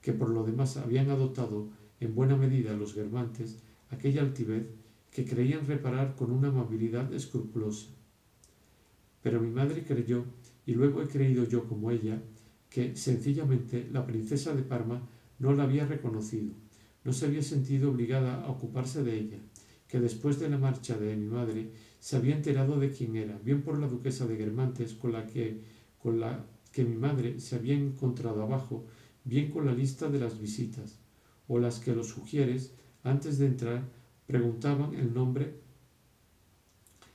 que por lo demás habían adoptado en buena medida los guermantes aquella altivez que creían reparar con una amabilidad escrupulosa. Pero mi madre creyó, y luego he creído yo como ella, que sencillamente la princesa de Parma no la había reconocido, no se había sentido obligada a ocuparse de ella, que después de la marcha de mi madre se había enterado de quién era, bien por la duquesa de Guermantes con la que mi madre se había encontrado abajo, bien con la lista de las visitas, o las que los sugieres, antes de entrar, preguntaban el nombre,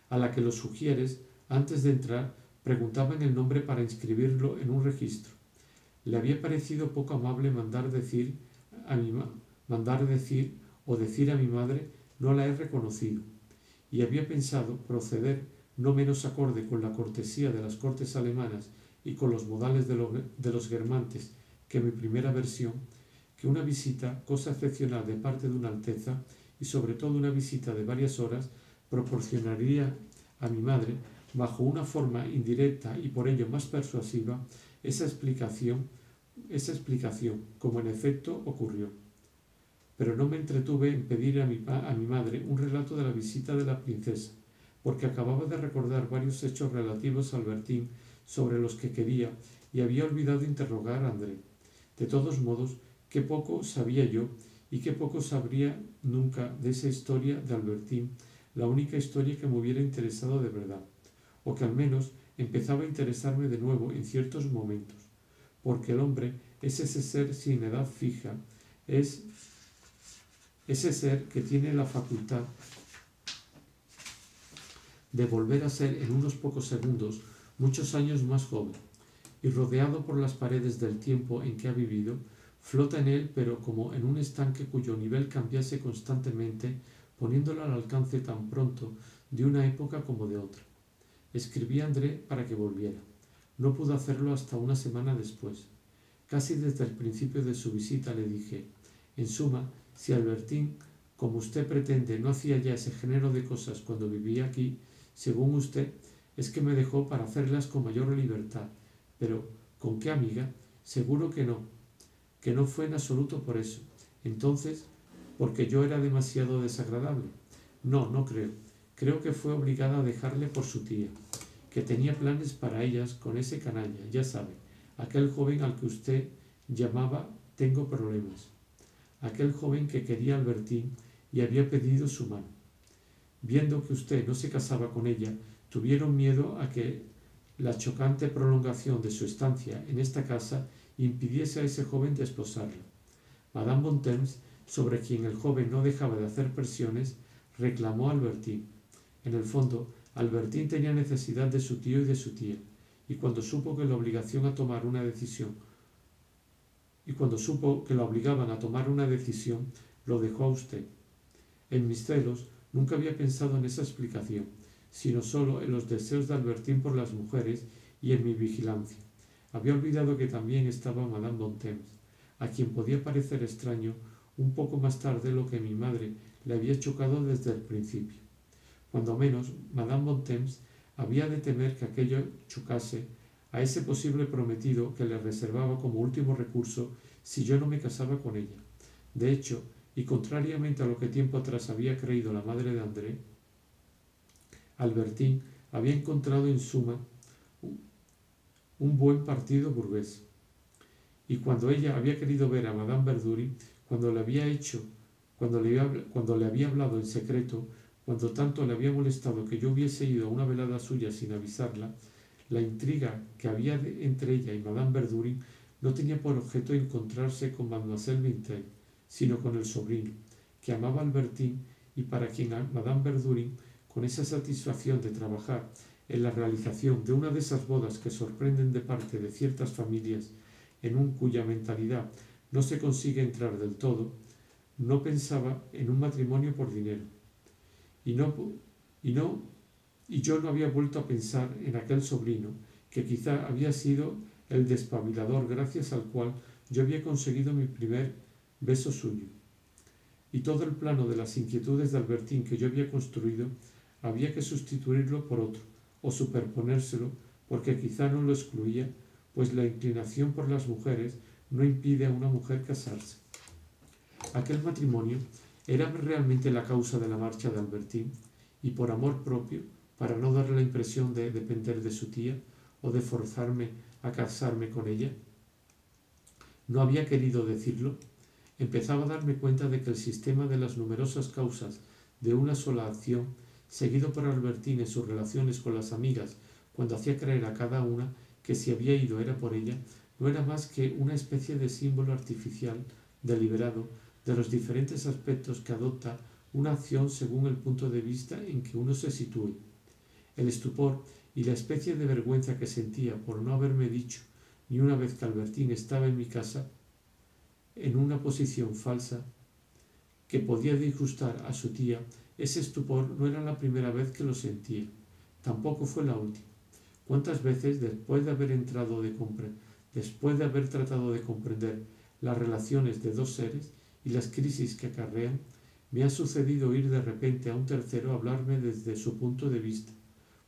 a la que los sugieres, antes de entrar, preguntaban el nombre para inscribirlo en un registro. Le había parecido poco amable mandar decir o decir a mi madre no la he reconocido, y había pensado proceder no menos acorde con la cortesía de las cortes alemanas y con los modales de los guermantes que mi primera versión, que una visita, cosa excepcional de parte de una alteza, y sobre todo una visita de varias horas, proporcionaría a mi madre, bajo una forma indirecta y por ello más persuasiva, esa explicación, como en efecto ocurrió. Pero no me entretuve en pedir a mi madre un relato de la visita de la princesa, porque acababa de recordar varios hechos relativos a Albertín sobre los que quería y había olvidado interrogar a André. De todos modos, qué poco sabía yo y qué poco sabría nunca de esa historia de Albertín, la única historia que me hubiera interesado de verdad, o que al menos empezaba a interesarme de nuevo en ciertos momentos, porque el hombre es ese ser sin edad fija, es ese ser que tiene la facultad de volver a ser en unos pocos segundos muchos años más joven, y rodeado por las paredes del tiempo en que ha vivido, flota en él pero como en un estanque cuyo nivel cambiase constantemente, poniéndolo al alcance tan pronto de una época como de otra. Escribí a André para que volviera. No pudo hacerlo hasta una semana después. Casi desde el principio de su visita le dije, en suma, si Albertín, como usted pretende, no hacía ya ese género de cosas cuando vivía aquí, según usted, es que me dejó para hacerlas con mayor libertad. Pero, ¿con qué amiga? Seguro que no fue en absoluto por eso. Entonces, porque yo era demasiado desagradable. No creo. Creo que fue obligada a dejarle por su tía, que tenía planes para ellas con ese canalla, ya sabe, aquel joven al que usted llamaba tengo problemas, aquel joven que quería a Albertín y había pedido su mano. Viendo que usted no se casaba con ella, tuvieron miedo a que la chocante prolongación de su estancia en esta casa impidiese a ese joven desposarla. Madame Bontemps, sobre quien el joven no dejaba de hacer presiones, reclamó a Albertín. En el fondo, Albertín tenía necesidad de su tío y de su tía, y cuando supo que la obligaban a tomar una decisión, lo dejó a usted. En mis celos nunca había pensado en esa explicación, sino solo en los deseos de Albertín por las mujeres y en mi vigilancia. Había olvidado que también estaba Madame Bontemps, a quien podía parecer extraño un poco más tarde lo que mi madre le había chocado desde el principio. Cuando menos, Madame Bontemps había de temer que aquello chocase a ese posible prometido que le reservaba como último recurso si yo no me casaba con ella. De hecho, y contrariamente a lo que tiempo atrás había creído la madre de André, Albertín había encontrado en suma un buen partido burgués. Y cuando ella había querido ver a Madame Verdurin, cuando le había hablado en secreto, cuando tanto le había molestado que yo hubiese ido a una velada suya sin avisarla, la intriga que había entre ella y Madame Verdurin no tenía por objeto encontrarse con Mademoiselle Vinteuil, sino con el sobrino, que amaba a Albertín y para quien Madame Verdurin, con esa satisfacción de trabajar en la realización de una de esas bodas que sorprenden de parte de ciertas familias cuya mentalidad no se consigue entrar del todo, no pensaba en un matrimonio por dinero. Y yo no había vuelto a pensar en aquel sobrino, que quizá había sido el despabilador gracias al cual yo había conseguido mi primer beso suyo. Y todo el plano de las inquietudes de Albertín que yo había construido había que sustituirlo por otro, o superponérselo, porque quizá no lo excluía, pues la inclinación por las mujeres no impide a una mujer casarse. Aquel matrimonio era realmente la causa de la marcha de Albertín, y por amor propio, para no dar la impresión de depender de su tía o de forzarme a casarme con ella. No había querido decirlo. Empezaba a darme cuenta de que el sistema de las numerosas causas de una sola acción, seguido por Albertín en sus relaciones con las amigas, cuando hacía creer a cada una que si había ido era por ella, no era más que una especie de símbolo artificial, deliberado, de los diferentes aspectos que adopta una acción según el punto de vista en que uno se sitúe. El estupor y la especie de vergüenza que sentía por no haberme dicho ni una vez que Albertín estaba en mi casa, en una posición falsa, que podía disgustar a su tía, ese estupor no era la primera vez que lo sentía, tampoco fue la última. ¿Cuántas veces, después de haber tratado de comprender las relaciones de dos seres y las crisis que acarrean, me ha sucedido oír de repente a un tercero hablarme desde su punto de vista,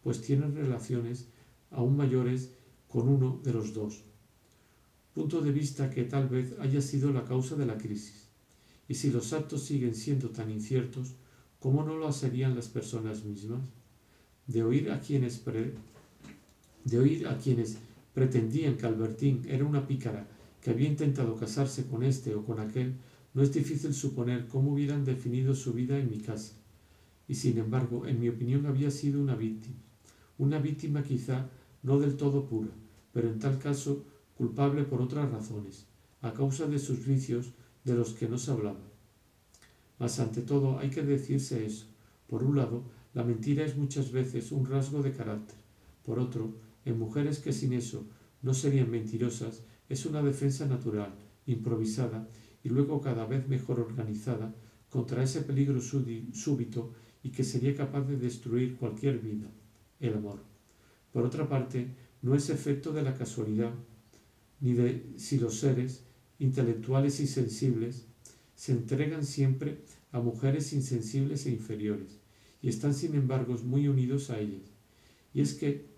pues tienen relaciones aún mayores con uno de los dos, punto de vista que tal vez haya sido la causa de la crisis. Y si los actos siguen siendo tan inciertos, ¿cómo no lo serían las personas mismas? De oír a quienes pretendían que Albertín era una pícara que había intentado casarse con este o con aquel, no es difícil suponer cómo hubieran definido su vida en mi casa. Y sin embargo, en mi opinión había sido una víctima quizá no del todo pura, pero en tal caso culpable por otras razones, a causa de sus vicios de los que no se hablaba. Mas ante todo hay que decirse eso. Por un lado, la mentira es muchas veces un rasgo de carácter. Por otro, en mujeres que sin eso no serían mentirosas, es una defensa natural, improvisada y luego cada vez mejor organizada contra ese peligro súbito y que sería capaz de destruir cualquier vida, el amor. Por otra parte, no es efecto de la casualidad, ni de si los seres intelectuales y sensibles se entregan siempre a mujeres insensibles e inferiores, y están sin embargo muy unidos a ellas. Y es que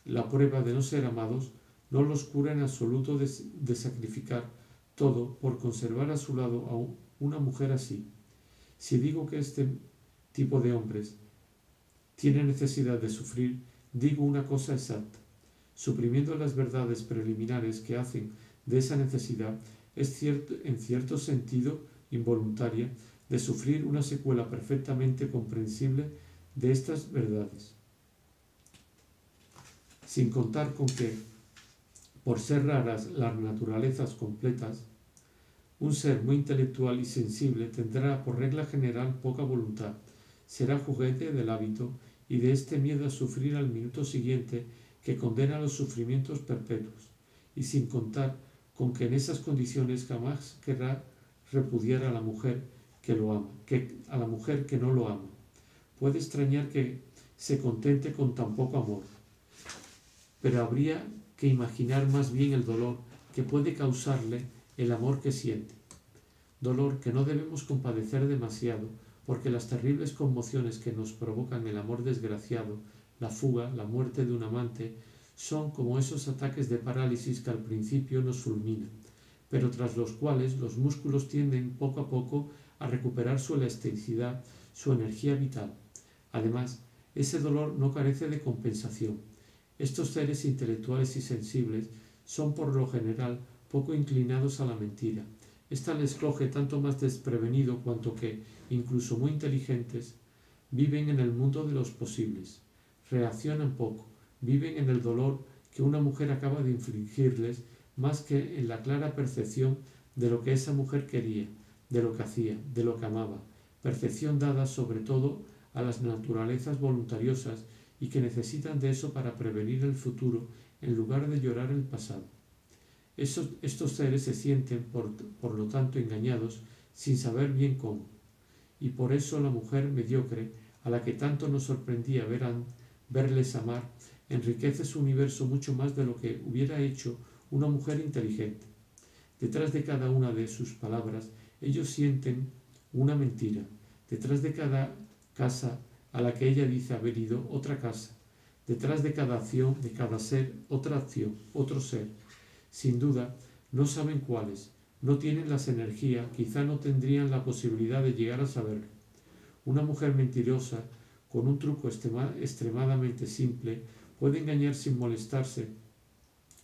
la prueba de no ser amados no los cura en absoluto de sacrificar todo por conservar a su lado a una mujer así. Si digo que este tipo de hombres tiene necesidad de sufrir, digo una cosa exacta. Suprimiendo las verdades preliminares que hacen de esa necesidad, es en cierto sentido involuntaria, de sufrir una secuela perfectamente comprensible de estas verdades. Sin contar con que, por ser raras las naturalezas completas, un ser muy intelectual y sensible tendrá por regla general poca voluntad, será juguete del hábito y de este miedo a sufrir al minuto siguiente que condena a los sufrimientos perpetuos, y sin contar con que en esas condiciones jamás querrá repudiar a la mujer que lo ama, a la mujer que no lo ama. Puede extrañar que se contente con tan poco amor, pero habría que imaginar más bien el dolor que puede causarle el amor que siente. Dolor que no debemos compadecer demasiado, porque las terribles conmociones que nos provocan el amor desgraciado, la fuga, la muerte de un amante, son como esos ataques de parálisis que al principio nos fulminan, pero tras los cuales los músculos tienden poco a poco a recuperar su elasticidad, su energía vital. Además, ese dolor no carece de compensación. Estos seres intelectuales y sensibles son por lo general poco inclinados a la mentira. Esta les coge tanto más desprevenido cuanto que, incluso muy inteligentes, viven en el mundo de los posibles. Reaccionan poco, viven en el dolor que una mujer acaba de infligirles más que en la clara percepción de lo que esa mujer quería, de lo que hacía, de lo que amaba, percepción dada sobre todo a las naturalezas voluntariosas y que necesitan de eso para prevenir el futuro en lugar de llorar el pasado. Estos seres se sienten, por lo tanto, engañados sin saber bien cómo. Y por eso la mujer mediocre, a la que tanto nos sorprendía verles amar, enriquece su universo mucho más de lo que hubiera hecho una mujer inteligente. Detrás de cada una de sus palabras, ellos sienten una mentira. Detrás de cada casa a la que ella dice haber ido, otra casa. Detrás de cada acción, de cada ser, otra acción, otro ser. Sin duda, no saben cuáles, no tienen las energías, quizá no tendrían la posibilidad de llegar a saberlo. Una mujer mentirosa, con un truco extremadamente simple, puede engañar sin molestarse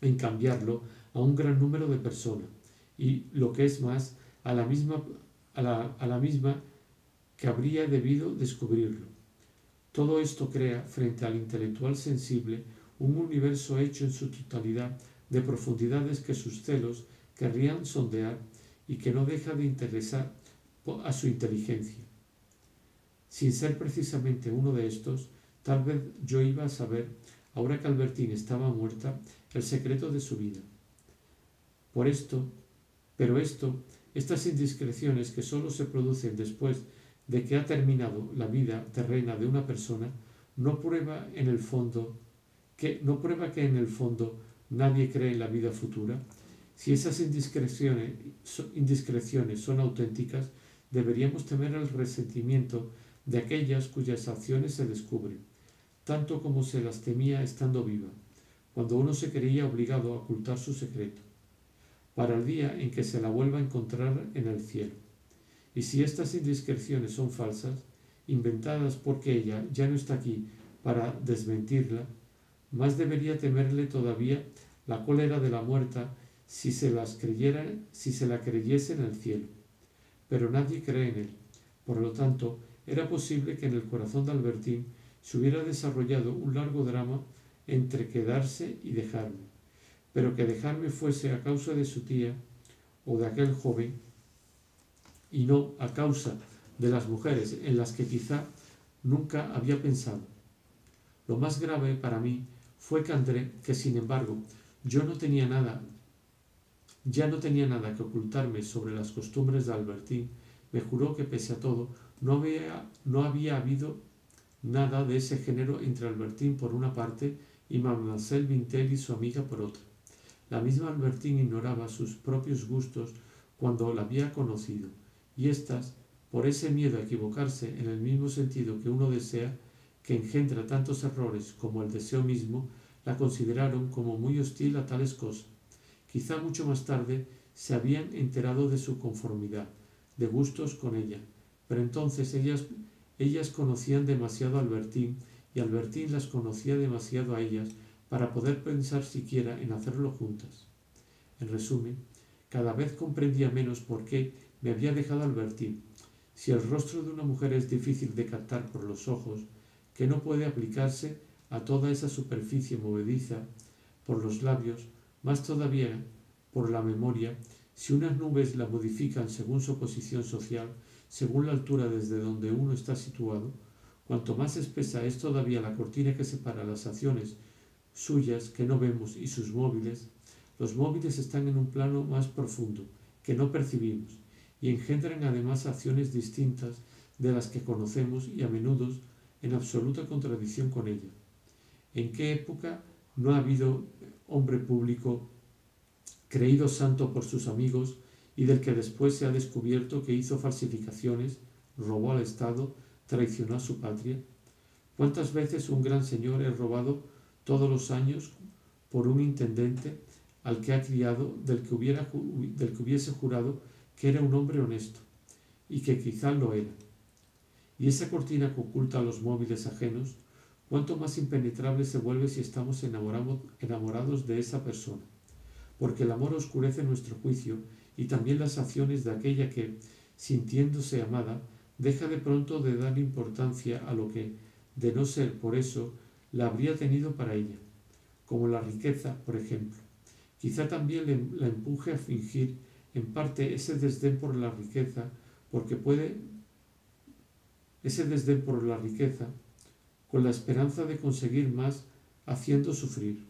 en cambiarlo a un gran número de personas, y lo que es más, a la misma que habría debido descubrirlo. Todo esto crea, frente al intelectual sensible, un universo hecho en su totalidad de profundidades que sus celos querrían sondear y que no deja de interesar a su inteligencia. Sin ser precisamente uno de estos, tal vez yo iba a saber, ahora que Albertine estaba muerta, el secreto de su vida. Estas indiscreciones que sólo se producen después de que ha terminado la vida terrena de una persona, no prueba que en el fondo nadie cree en la vida futura. Si esas indiscreciones son auténticas, deberíamos temer el resentimiento de aquellas cuyas acciones se descubren, tanto como se las temía estando viva, cuando uno se creía obligado a ocultar su secreto, para el día en que se la vuelva a encontrar en el cielo. Y si estas indiscreciones son falsas, inventadas porque ella ya no está aquí para desmentirla, más debería temerle todavía la cólera de la muerta si se la creyese en el cielo. Pero nadie cree en él. Por lo tanto, era posible que en el corazón de Albertine se hubiera desarrollado un largo drama entre quedarse y dejarme, pero que dejarme fuese a causa de su tía o de aquel joven, y no a causa de las mujeres en las que quizá nunca había pensado. Lo más grave para mí fue que André, que sin embargo ya no tenía nada que ocultarme sobre las costumbres de Albertine, me juró que pese a todo no había habido nada de ese género entre Albertine por una parte y Mademoiselle Vintel y su amiga por otra. La misma Albertine ignoraba sus propios gustos cuando la había conocido, y éstas, por ese miedo a equivocarse en el mismo sentido que uno desea, que engendra tantos errores como el deseo mismo, la consideraron como muy hostil a tales cosas. Quizá mucho más tarde se habían enterado de su conformidad de gustos con ella, pero entonces ellas conocían demasiado a Albertine y Albertine las conocía demasiado a ellas para poder pensar siquiera en hacerlo juntas. En resumen, cada vez comprendía menos por qué me había dejado Albertine. Si el rostro de una mujer es difícil de captar por los ojos, que no puede aplicarse a toda esa superficie movediza por los labios, más todavía por la memoria, si unas nubes la modifican según su posición social, según la altura desde donde uno está situado, cuanto más espesa es todavía la cortina que separa las acciones suyas que no vemos y sus móviles, los móviles están en un plano más profundo que no percibimos y engendran además acciones distintas de las que conocemos y a menudo en absoluta contradicción con ella. ¿En qué época no ha habido hombre público creído santo por sus amigos y del que después se ha descubierto que hizo falsificaciones, robó al Estado, traicionó a su patria? ¿Cuántas veces un gran señor es robado todos los años por un intendente al que ha criado, del que hubiese jurado que era un hombre honesto, y que quizá lo era? Y esa cortina que oculta los móviles ajenos, cuánto más impenetrable se vuelve si estamos enamorados de esa persona, porque el amor oscurece nuestro juicio y también las acciones de aquella que, sintiéndose amada, deja de pronto de dar importancia a lo que, de no ser por eso, la habría tenido para ella, como la riqueza, por ejemplo. Quizá también la empuje a fingir en parte ese desdén por la riqueza, con la esperanza de conseguir más haciendo sufrir.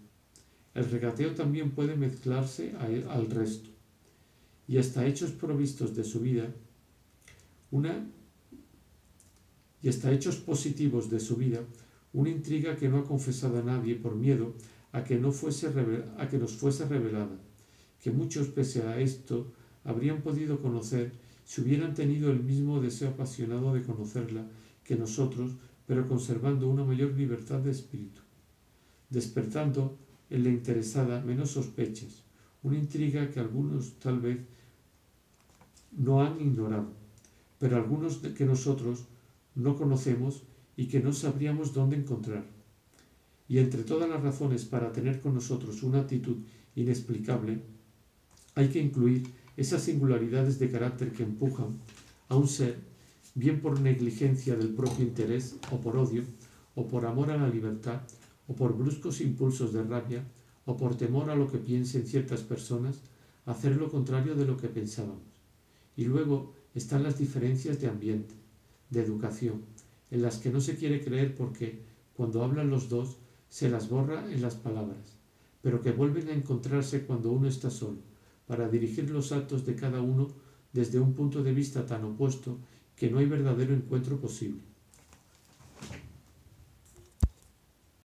El regateo también puede mezclarse al resto. Y hasta hechos provistos de su vida, y hasta hechos positivos de su vida, una intriga que no ha confesado a nadie por miedo a que nos fuese revelada, que muchos pese a esto habrían podido conocer si hubieran tenido el mismo deseo apasionado de conocerla que nosotros, pero conservando una mayor libertad de espíritu, despertando en la interesada menos sospechas, una intriga que algunos tal vez no han ignorado, pero algunos que nosotros no conocemos y que no sabríamos dónde encontrar. Y entre todas las razones para tener con nosotros una actitud inexplicable, hay que incluir esas singularidades de carácter que empujan a un ser, bien por negligencia del propio interés, o por odio, o por amor a la libertad, o por bruscos impulsos de rabia, o por temor a lo que piensen ciertas personas, a hacer lo contrario de lo que pensábamos. Y luego están las diferencias de ambiente, de educación, en las que no se quiere creer porque, cuando hablan los dos, se las borra en las palabras, pero que vuelven a encontrarse cuando uno está solo, para dirigir los actos de cada uno desde un punto de vista tan opuesto que no hay verdadero encuentro posible.